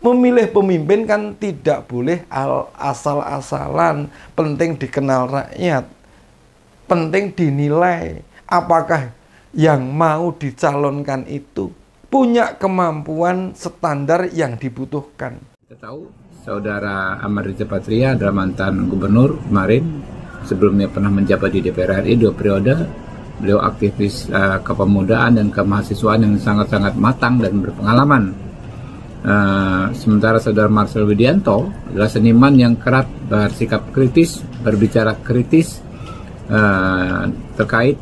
Memilih pemimpin kan tidak boleh asal-asalan, penting dikenal rakyat, penting dinilai apakah yang mau dicalonkan itu punya kemampuan standar yang dibutuhkan. Kita tahu Saudara Ahmad Riza Patria adalah mantan gubernur kemarin, sebelumnya pernah menjabat di DPR RI 2 periode. Beliau aktivis kepemudaan dan kemahasiswaan yang sangat-sangat matang dan berpengalaman. Sementara Saudara Marcel Widianto adalah seniman yang kerap bersikap kritis, berbicara kritis terkait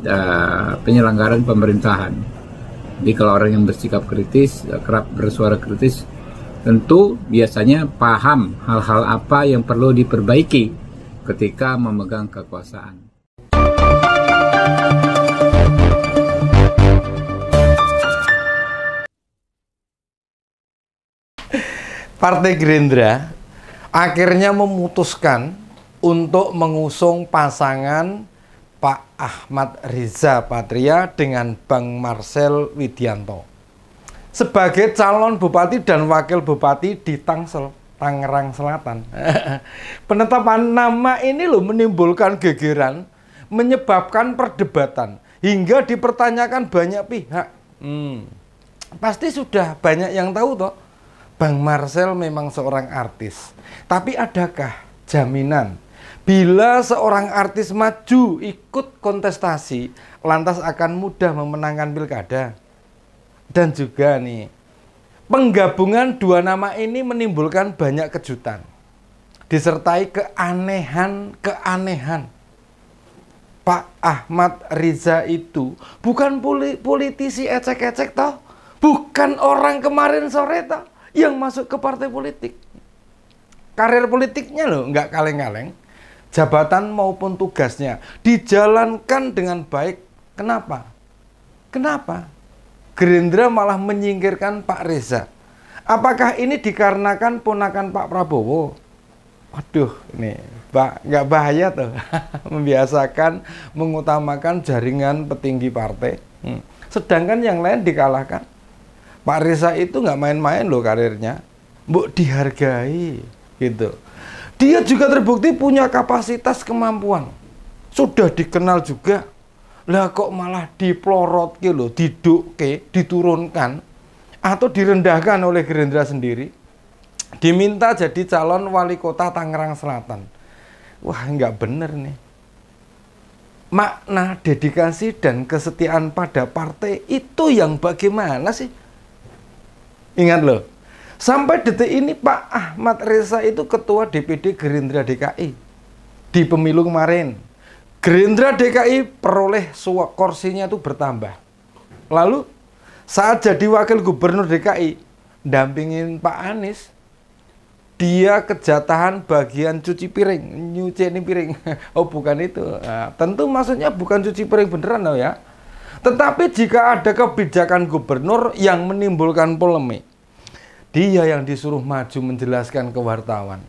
penyelenggaraan pemerintahan. Jadi kalau orang yang bersikap kritis, kerap bersuara kritis, tentu biasanya paham hal-hal apa yang perlu diperbaiki ketika memegang kekuasaan. Partai Gerindra akhirnya memutuskan untuk mengusung pasangan Pak Ahmad Riza Patria dengan Bang Marcel Widianto sebagai calon bupati dan wakil bupati di Tangsel, Tangerang Selatan. Penetapan nama ini loh menimbulkan gegeran, menyebabkan perdebatan hingga dipertanyakan banyak pihak. Pasti sudah banyak yang tahu toh, Bang Marcel memang seorang artis. Tapi adakah jaminan bila seorang artis maju ikut kontestasi lantas akan mudah memenangkan pilkada? Dan juga nih, penggabungan dua nama ini menimbulkan banyak kejutan, disertai keanehan. Pak Ahmad Riza itu bukan politisi ecek-ecek toh, bukan orang kemarin sore toh yang masuk ke partai politik. Karir politiknya loh nggak kaleng-kaleng, jabatan maupun tugasnya dijalankan dengan baik. Kenapa? Gerindra malah menyingkirkan Pak Riza. Apakah ini dikarenakan ponakan Pak Prabowo? Waduh, ini nggak bahaya tuh. Membiasakan mengutamakan jaringan petinggi partai, sedangkan yang lain dikalahkan. Pak Riza itu nggak main-main loh karirnya, mbok dihargai gitu. Dia juga terbukti punya kapasitas kemampuan, sudah dikenal juga. Lah kok malah diplorot loh, diturunkan atau direndahkan oleh Gerindra sendiri, diminta jadi calon wali kota Tangerang Selatan. Wah, nggak bener nih. Makna dedikasi dan kesetiaan pada partai itu yang bagaimana sih? Ingat loh, sampai detik ini Pak Ahmad Riza itu ketua DPD Gerindra DKI di pemilu kemarin. Gerindra DKI peroleh kursinya itu bertambah. Lalu saat jadi wakil gubernur DKI, dampingin Pak Anies, dia kejatahan bagian cuci piring, nyuciin piring. Oh bukan itu, nah, tentu maksudnya bukan cuci piring beneran loh ya. Tetapi jika ada kebijakan gubernur yang menimbulkan polemik, dia yang disuruh maju menjelaskan ke wartawan.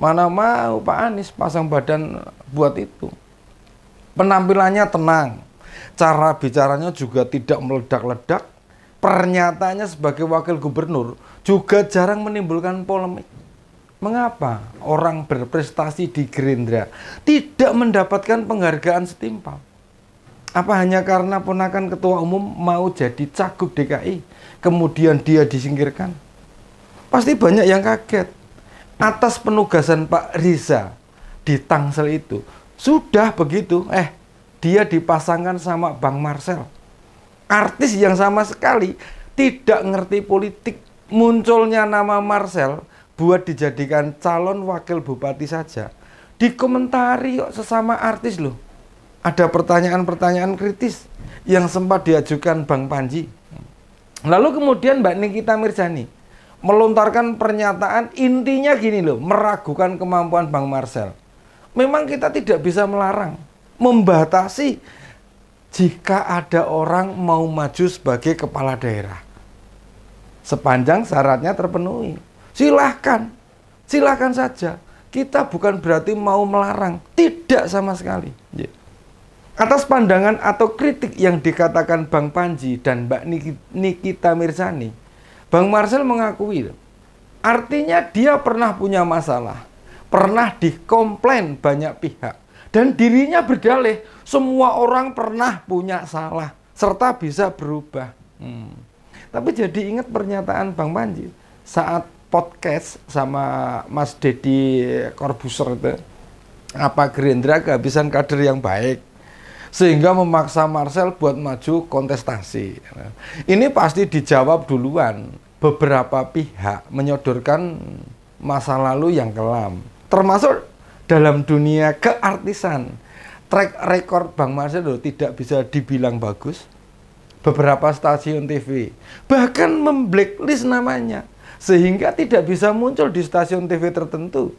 Mana mau Pak Anies pasang badan buat itu. Penampilannya tenang, cara bicaranya juga tidak meledak-ledak, pernyataannya sebagai wakil gubernur juga jarang menimbulkan polemik. Mengapa orang berprestasi di Gerindra tidak mendapatkan penghargaan setimpal? Apa hanya karena ponakan ketua umum mau jadi cagup DKI, kemudian dia disingkirkan? Pasti banyak yang kaget atas penugasan Pak Riza di Tangsel itu. Sudah begitu, dia dipasangkan sama Bang Marcel, artis yang sama sekali tidak ngerti politik. Munculnya nama Marcel buat dijadikan calon wakil bupati saja, dikomentari kok sesama artis loh. Ada pertanyaan-pertanyaan kritis yang sempat diajukan Bang Panji. Lalu kemudian Mbak Nikita Mirzani melontarkan pernyataan intinya gini loh, meragukan kemampuan Bang Marcel. Memang kita tidak bisa melarang, membatasi jika ada orang mau maju sebagai kepala daerah. Sepanjang syaratnya terpenuhi, silahkan saja. Kita bukan berarti mau melarang, tidak sama sekali. Atas pandangan atau kritik yang dikatakan Bang Panji dan Mbak Nikita Mirzani, Bang Marcel mengakui Artinya dia pernah punya masalah, pernah dikomplain banyak pihak, dan dirinya berdalih semua orang pernah punya salah serta bisa berubah. Tapi jadi ingat pernyataan Bang Panji saat podcast sama Mas Deddy Corbuzier itu, apa Gerindra kehabisan kader yang baik sehingga memaksa Marcel buat maju kontestasi. Ini pasti dijawab duluan. Beberapa pihak menyodorkan masa lalu yang kelam, termasuk dalam dunia keartisan. Track record Bang Marcel tidak bisa dibilang bagus. Beberapa stasiun TV bahkan memblacklist namanya sehingga tidak bisa muncul di stasiun TV tertentu.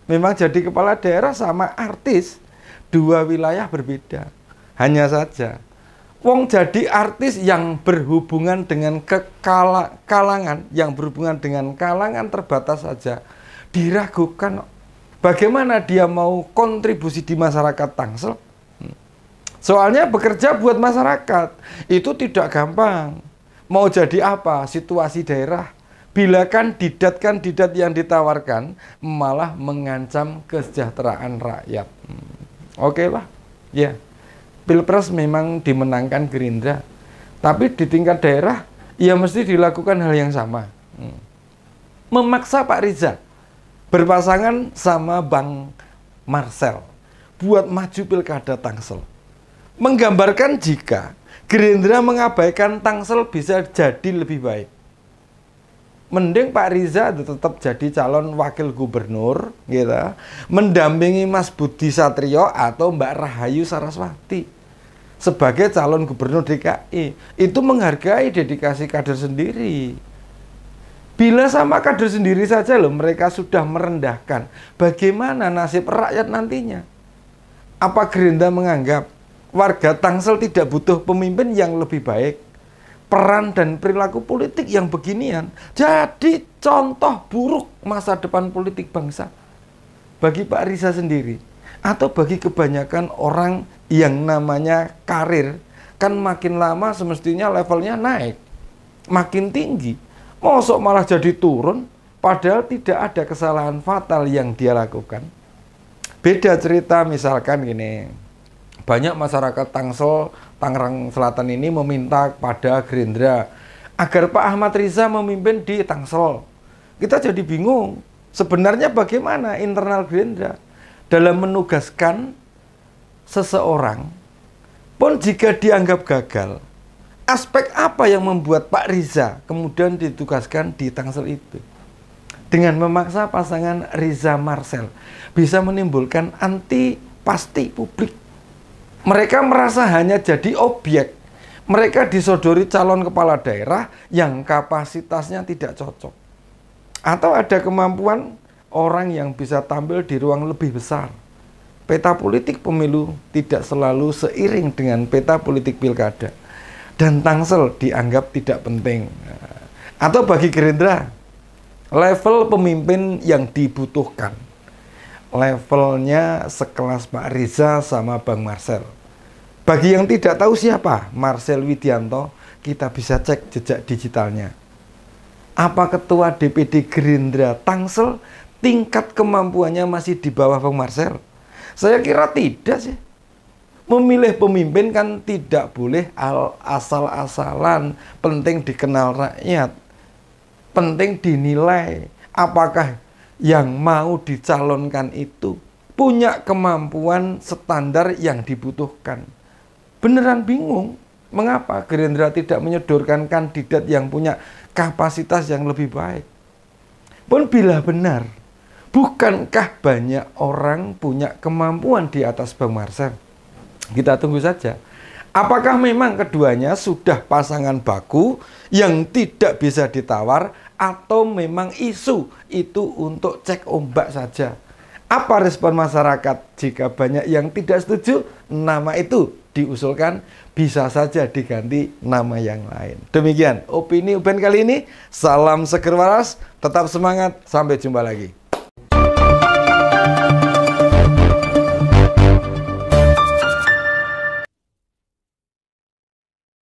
Memang jadi kepala daerah sama artis dua wilayah berbeda. Hanya saja wong jadi artis yang berhubungan dengan kalangan, yang berhubungan dengan kalangan terbatas saja diragukan bagaimana dia mau kontribusi di masyarakat Tangsel. Soalnya bekerja buat masyarakat itu tidak gampang. Mau jadi apa situasi daerah bila kandidat yang ditawarkan malah mengancam kesejahteraan rakyat. Oke lah, ya. Pilpres memang dimenangkan Gerindra, tapi di tingkat daerah ya mesti dilakukan hal yang sama. Memaksa Pak Riza berpasangan sama Bang Marcel buat maju pilkada Tangsel, menggambarkan jika Gerindra mengabaikan Tangsel bisa jadi lebih baik. Mending Pak Riza tetap jadi calon wakil gubernur, gitu, mendampingi Mas Budi Satrio atau Mbak Rahayu Saraswati sebagai calon gubernur DKI. Itu menghargai dedikasi kader sendiri. Bila sama kader sendiri saja loh mereka sudah merendahkan, bagaimana nasib rakyat nantinya? Apa Gerindra menganggap warga Tangsel tidak butuh pemimpin yang lebih baik? Peran dan perilaku politik yang beginian jadi contoh buruk masa depan politik bangsa bagi Pak Riza sendiri atau bagi kebanyakan orang yang namanya karir. Kan makin lama semestinya levelnya naik, makin tinggi, mosok malah jadi turun padahal tidak ada kesalahan fatal yang dia lakukan. Beda cerita misalkan gini, banyak masyarakat Tangsel, Tangerang Selatan ini meminta kepada Gerindra agar Pak Ahmad Riza memimpin di Tangsel. Kita jadi bingung, sebenarnya bagaimana internal Gerindra dalam menugaskan seseorang pun jika dianggap gagal. Aspek apa yang membuat Pak Riza kemudian ditugaskan di Tangsel itu? Dengan memaksa pasangan Riza Marcel bisa menimbulkan antipasti publik. Mereka merasa hanya jadi objek. Mereka disodori calon kepala daerah yang kapasitasnya tidak cocok. Atau ada kemampuan orang yang bisa tampil di ruang lebih besar. Peta politik pemilu tidak selalu seiring dengan peta politik pilkada. Dan Tangsel dianggap tidak penting. Atau bagi Gerindra, level pemimpin yang dibutuhkan levelnya sekelas Pak Riza sama Bang Marcel. Bagi yang tidak tahu siapa Marcel Widianto, kita bisa cek jejak digitalnya. Apa ketua DPD Gerindra Tangsel tingkat kemampuannya masih di bawah Bang Marcel? Saya kira tidak sih. Memilih pemimpin kan tidak boleh asal-asalan, penting dikenal rakyat, penting dinilai apakah yang mau dicalonkan itu punya kemampuan standar yang dibutuhkan. Beneran bingung mengapa Gerindra tidak menyodorkan kandidat yang punya kapasitas yang lebih baik. Pun bila benar, bukankah banyak orang punya kemampuan di atas Bang Marcel? Kita tunggu saja. Apakah memang keduanya sudah pasangan baku yang tidak bisa ditawar, atau memang isu itu untuk cek ombak saja? Apa respon masyarakat jika banyak yang tidak setuju nama itu diusulkan, bisa saja diganti nama yang lain. Demikian opini Uben kali ini. Salam seger waras, tetap semangat, sampai jumpa lagi.